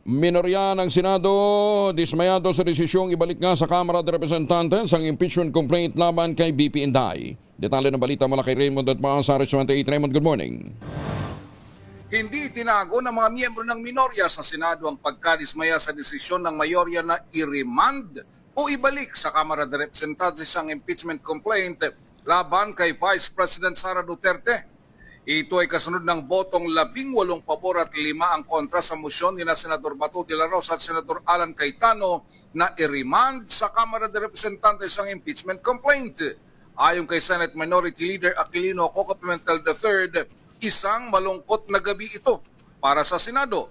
Minorya ng Senado, dismayado sa desisyong ibalik nga sa Kamara de Representantes ang impeachment complaint laban kay BP Inday. Detalye ng balita mula kay Raymond at Maasares 28. Raymond, good morning. Hindi tinago ng mga miyembro ng minorya sa Senado ang pagkadismaya sa desisyon ng mayorya na i-remand o ibalik sa Kamara de Representantes ang impeachment complaint laban kay Vice President Sara Duterte. Ito ay kasunod ng botong 18 pabor at 5 ang kontra sa motion ni na Senador Bato de la Rosa at Senador Alan Cayetano na i-remand sa Kamara de Representantes ang impeachment complaint. Ayon kay Senate Minority Leader Aquilino Coco Pimentel III, isang malungkot na gabi ito para sa Senado.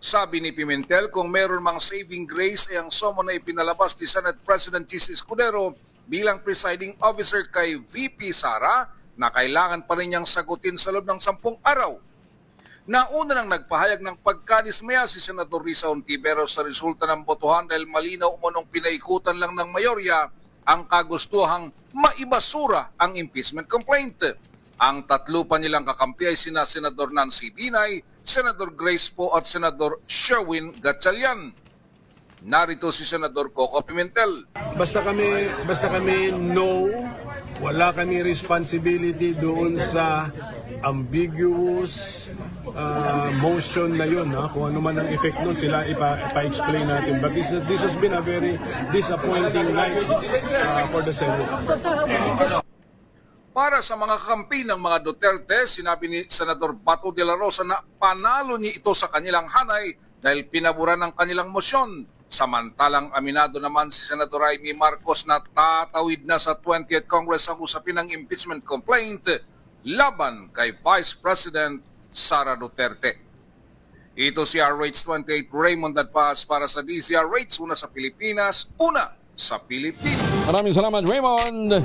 Sabi ni Pimentel, kung meron mang saving grace ay ang summon na ipinalabas ni Senate President Chis Escudero bilang presiding officer kay VP Sara na kailangan pa rin niyang sagutin sa loob ng 10 araw. Nauna nang nagpahayag ng pagkadismaya si Senador Risa Ontiveros sa resulta ng botohan dahil malinaw umunong pinaikutan lang ng mayorya ang kagustuhang maibasura ang impeachment complaint. Ang tatlo pa nilang kakampi ay sina Senador Nancy Binay, Senador Grace Poe at Senador Sherwin Gatchalian. Narito si Senador Coco Pimentel. Basta kami no, wala kami responsibility doon sa ambiguous motion na yun. Kung ano man ang effect nun, sila ipa-explain natin. But this has been a very disappointing night for the Senate. Para sa mga kakampi ng mga Duterte, sinabi ni Senador Bato de la Rosa na panalo niya ito sa kanilang hanay dahil pinabura ng kanilang mosyon. Samantalang aminado naman si Senador Amy Marcos na tatawid na sa 20th Congress ang usapin ng impeachment complaint laban kay Vice President Sara Duterte. Ito si RH28 Raymond Adpaz para sa DZRH, una sa Pilipinas, una sa Pilipinas. Maraming salamat, Raymond.